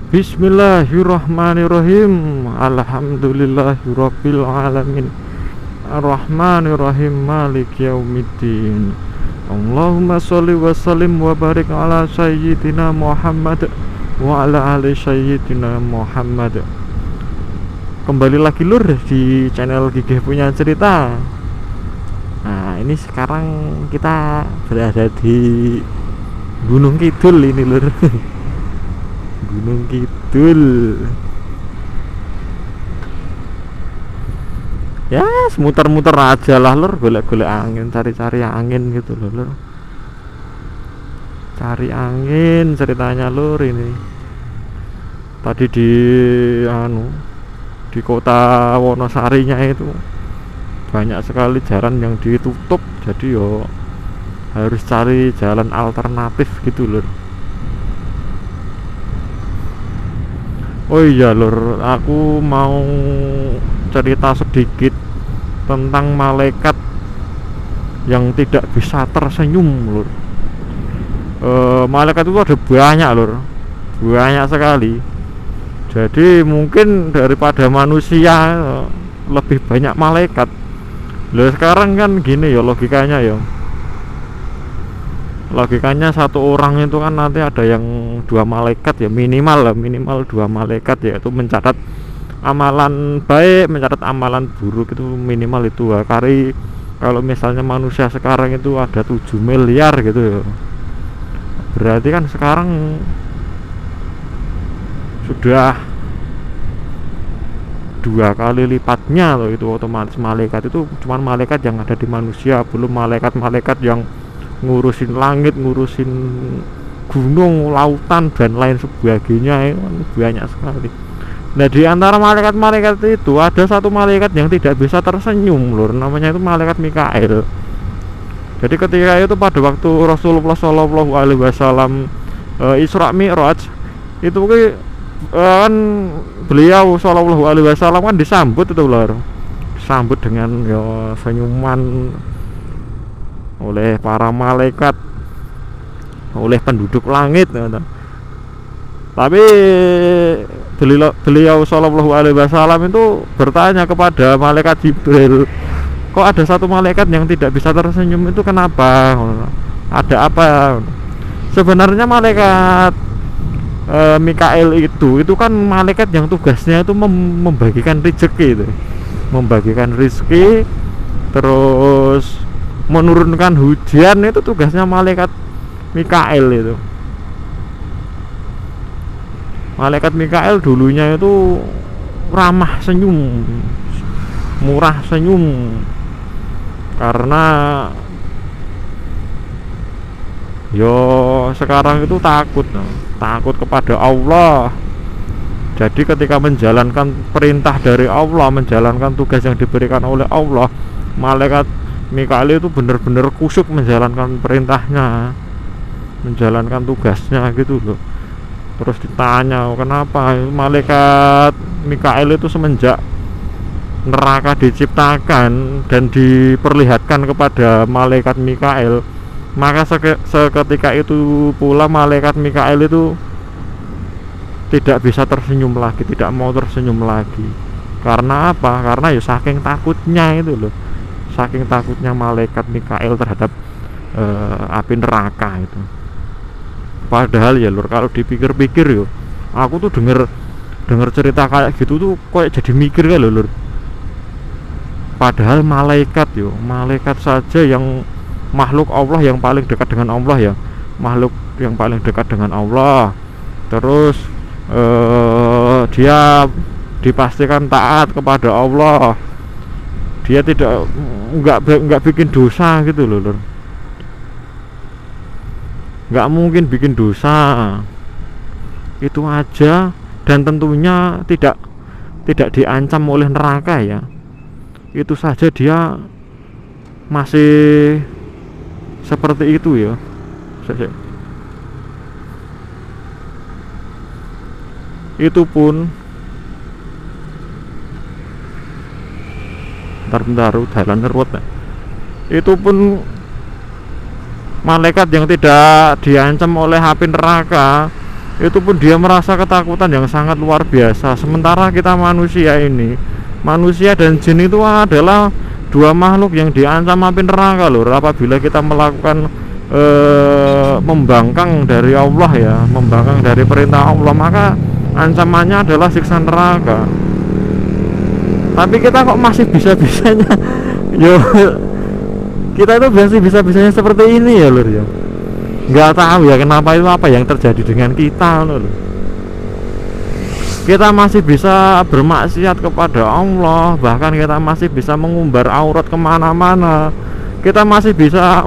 Bismillahirrahmanirrahim. Alhamdulillahirabbil alamin. Arrahmanirrahim. Maliki yaumiddin. Allahumma sholli wa sallim wa barik ala sayyidina Muhammad wa ala ali sayyidina Muhammad. Kembali lagi lur di channel Gigih Punya Cerita. Nah, ini sekarang kita berada di Gunung Kidul ini lur. Gunung Kidul. Ya, semuter-muter aja lah lur, golek-golek angin, cari-cari angin gitu loh lur. Cari angin ceritanya lur ini. Tadi di kota Wonosarinya itu banyak sekali jalan yang ditutup, jadi yo harus cari jalan alternatif gitu lur. Oh iya lur, aku mau cerita sedikit tentang malaikat yang tidak bisa tersenyum lur. Malaikat itu ada banyak lur, banyak sekali. Jadi mungkin daripada manusia lebih banyak malaikat. Loh sekarang kan gini ya logikanya ya. Logikanya satu orang itu kan nanti ada yang 2 malaikat ya, minimal 2 malaikat, yaitu mencatat amalan baik, mencatat amalan buruk, itu minimal itu ya. Kalau misalnya manusia sekarang itu ada 7 miliar gitu ya, berarti kan sekarang sudah 2 kali lipatnya loh, itu otomatis malaikat itu cuman malaikat yang ada di manusia, belum malaikat-malaikat yang ngurusin langit, ngurusin gunung, lautan dan lain sebagainya. Banyak sekali. Nah, di antara malaikat-malaikat itu ada satu malaikat yang tidak bisa tersenyum lur, namanya itu malaikat Mikail. Jadi ketika itu pada waktu Rasulullah Shallallahu Alaihi Wasallam Isra Mi'raj itu kan beliau Shallallahu Alaihi Wasallam kan disambut itu lur, disambut dengan ya senyuman oleh para malaikat, oleh penduduk langit. Tapi beliau Shallallahu Alaihi Wasallam itu bertanya kepada malaikat Jibril, kok ada satu malaikat yang tidak bisa tersenyum, itu kenapa? Ada apa? Sebenarnya malaikat Mikail itu kan malaikat yang tugasnya itu membagikan rezeki itu, membagikan rezeki, terus menurunkan hujan. Itu tugasnya malaikat Mikail itu. Malaikat Mikail dulunya itu ramah senyum, murah senyum, karena yo sekarang itu takut kepada Allah. Jadi ketika menjalankan perintah dari Allah, menjalankan tugas yang diberikan oleh Allah, malaikat Mikail itu benar-benar kusyuk menjalankan perintahnya, menjalankan tugasnya gitu loh. Terus ditanya kenapa malaikat Mikail itu semenjak neraka diciptakan dan diperlihatkan kepada malaikat Mikail, maka seketika itu pula malaikat Mikail itu tidak bisa tersenyum lagi, tidak mau tersenyum lagi. Karena apa? Karena ya saking takutnya itu loh, saking takutnya malaikat Mikail terhadap api neraka itu. Padahal ya lur, kalau dipikir-pikir yo, aku tuh denger cerita kayak gitu tuh kayak jadi mikir kan lur. Padahal malaikat saja yang makhluk Allah yang paling dekat dengan Allah ya, makhluk yang paling dekat dengan Allah. Terus dia dipastikan taat kepada Allah, dia nggak bikin dosa gitu loh lur, nggak mungkin bikin dosa itu aja, dan tentunya tidak diancam oleh neraka ya. Itu saja dia masih seperti itu ya. Itu pun bentar jalan nerwet. Itu pun malaikat yang tidak diancam oleh api neraka itu pun dia merasa ketakutan yang sangat luar biasa. Sementara kita manusia ini, manusia dan jin itu adalah dua makhluk yang diancam api neraka loh. Apabila kita melakukan membangkang dari Allah ya, membangkang dari perintah Allah, maka ancamannya adalah siksa neraka. Tapi kita kok masih bisa-bisanya yo, kita itu masih bisa-bisanya seperti ini ya lur ya. Nggak tahu ya kenapa, itu apa yang terjadi dengan kita lur. Kita masih bisa bermaksiat kepada Allah, bahkan kita masih bisa mengumbar aurat kemana-mana. Kita masih bisa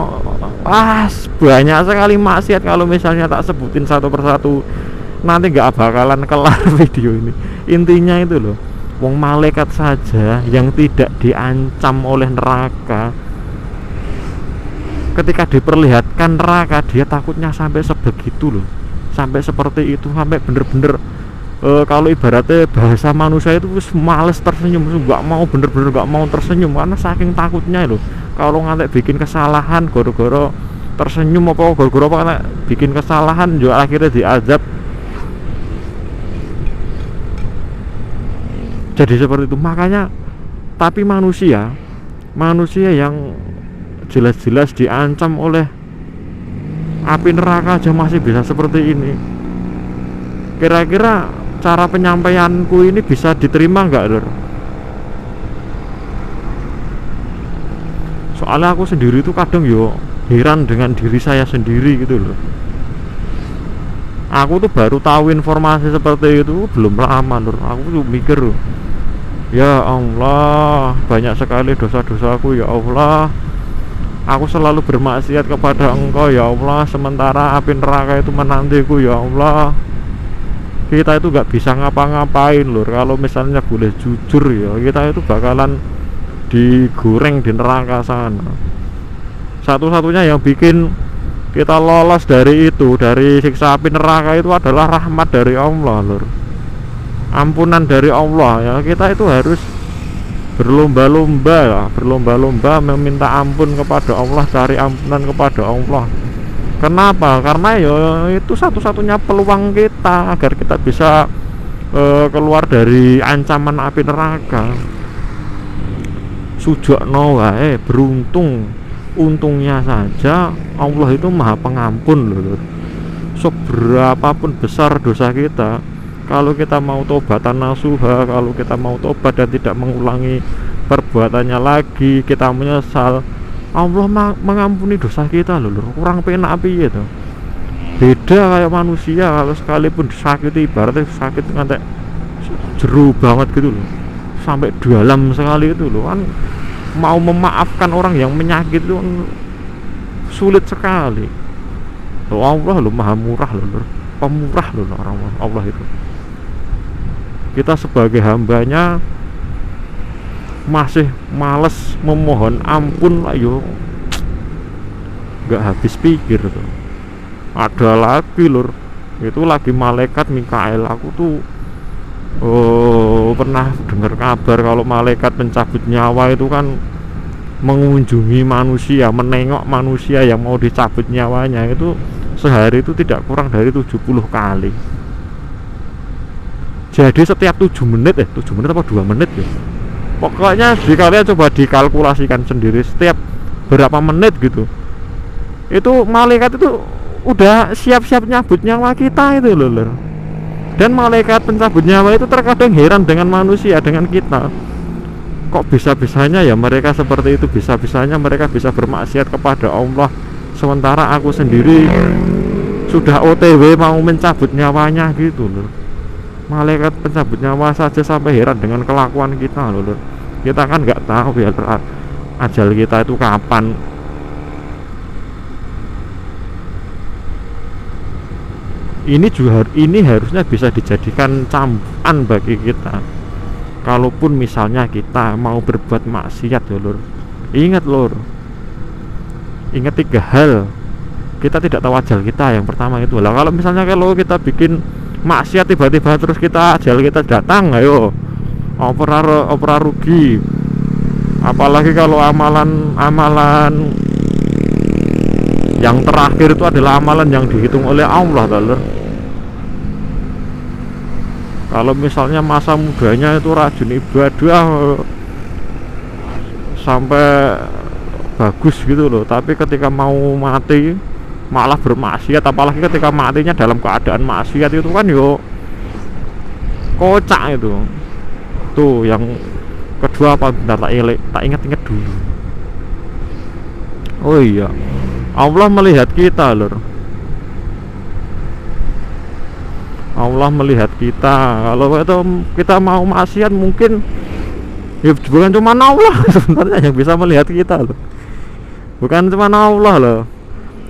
banyak sekali maksiat. Kalau misalnya tak sebutin satu persatu nanti nggak bakalan kelar video ini. Intinya itu loh, wong malaikat saja yang tidak diancam oleh neraka, ketika diperlihatkan neraka dia takutnya sampai sebegitu loh, sampai seperti itu, sampai bener-bener kalau ibaratnya bahasa manusia itu males tersenyum, nggak mau, bener-bener nggak mau tersenyum karena saking takutnya loh. Kalau ngantek bikin kesalahan goro-goro tersenyum apa goro-goro apa, karena bikin kesalahan juga akhirnya diazab. Jadi seperti itu. Makanya tapi manusia yang jelas-jelas diancam oleh api neraka aja masih bisa seperti ini. Kira-kira cara penyampaianku ini bisa diterima nggak lur? Soalnya aku sendiri tuh kadang yo heran dengan diri saya sendiri gitu loh. Aku tuh baru tahu informasi seperti itu belum lama lur. Aku tuh mikir, ya Allah, banyak sekali dosa-dosaku ya Allah. Aku selalu bermaksiat kepada Engkau ya Allah, sementara api neraka itu menantiku ya Allah. Kita itu gak bisa ngapa-ngapain lur. Kalau misalnya boleh jujur ya, kita itu bakalan digoreng di neraka sana. Satu-satunya yang bikin kita lolos dari itu, dari siksa api neraka itu adalah rahmat dari Allah lur, ampunan dari Allah ya. Kita itu harus berlomba-lomba meminta ampun kepada Allah, cari ampunan kepada Allah. Kenapa? Karena ya itu satu-satunya peluang kita agar kita bisa keluar dari ancaman api neraka. Sujokno wae, untungnya saja Allah itu maha pengampun loh. Seberapapun besar dosa kita, kalau kita mau tobatan nasuha, kalau kita mau tobat dan tidak mengulangi perbuatannya lagi, kita menyesal, Allah mengampuni dosa kita loh. Kurang penak piye to. Beda kayak manusia, kalau sekalipun disakiti, ibaratnya sakit ngantek jeru banget gitu loh, sampai dalam sekali itu loh kan, mau memaafkan orang yang menyakiti itu sulit sekali. Allah loh maha murah loh, pemurah loh orang Allah itu. Kita sebagai hambanya masih males memohon ampun, ayo nggak habis pikir tuh. Ada lagi lur, itu lagi malaikat Mikael. Aku tuh pernah dengar kabar kalau malaikat pencabut nyawa itu kan mengunjungi manusia, menengok manusia yang mau dicabut nyawanya itu sehari itu tidak kurang dari 70 kali. Jadi setiap 7 menit 7 menit apa 2 menit ya, pokoknya kalian coba dikalkulasikan sendiri, setiap berapa menit gitu, itu malaikat itu udah siap-siap nyabut nyawa kita itu loh. Dan malaikat pencabut nyawa itu terkadang heran dengan manusia, dengan kita. Kok bisa-bisanya ya mereka seperti itu, bisa-bisanya mereka bisa bermaksiat kepada Allah, sementara aku sendiri sudah OTW mau mencabut nyawanya gitu loh. Malaikat pencabut nyawa saja sampai heran dengan kelakuan kita loh. Kita kan nggak tahu ya ajal kita itu kapan. Ini harusnya bisa dijadikan cambaan bagi kita. Kalaupun misalnya kita mau berbuat maksiat ya lur, ingat 3 hal. Kita tidak tahu ajal kita. Yang pertama itu lah, kalau misalnya kalau kita bikin maksiat tiba-tiba terus ajal kita datang, ayo opera rugi. Apalagi kalau amalan yang terakhir itu adalah amalan yang dihitung oleh Allah lur. Kalau misalnya masa mudanya itu rajin ibadah sampai bagus gitu loh, tapi ketika mau mati malah bermaksiat, apalagi ketika matinya dalam keadaan maksiat, itu kan yo kocak itu. Tuh yang kedua apa, bentar tak ingat-ingat dulu. Oh iya, Allah melihat kita lor. Allah melihat kita. Kalau itu kita mau maksiat, mungkin ya bukan cuma Allah sebenarnya yang bisa melihat kita loh, bukan cuma Allah loh.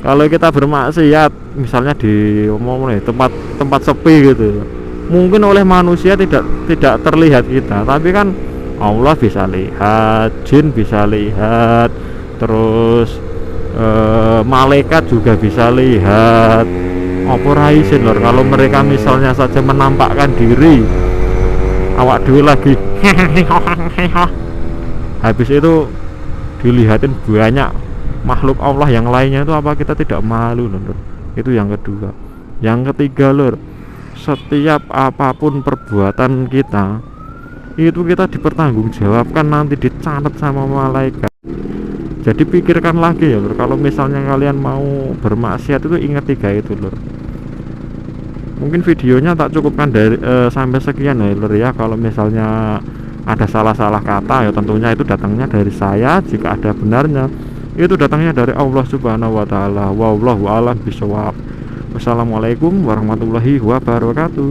Kalau kita bermaksiat misalnya di tempat sepi gitu, mungkin oleh manusia tidak terlihat kita, tapi kan Allah bisa lihat, jin bisa lihat, terus malaikat juga bisa lihat. Apa isin lor, kalau mereka misalnya saja menampakkan diri, awak dulu lagi habis itu dilihatin banyak makhluk Allah yang lainnya, itu apa kita tidak malu lor? Itu yang kedua. Yang ketiga lor, setiap apapun perbuatan kita itu kita dipertanggungjawabkan, nanti dicatat sama malaikat. Jadi pikirkan lagi ya lur, kalau misalnya kalian mau bermaksiat itu ingat tiga itu lur. Mungkin videonya tak cukupkan dari sampai sekian ya lur ya. Kalau misalnya ada salah-salah kata ya tentunya itu datangnya dari saya, jika ada benarnya itu datangnya dari Allah Subhanahu wa taala. Wallahu a'lam bishawab. Wassalamualaikum warahmatullahi wabarakatuh.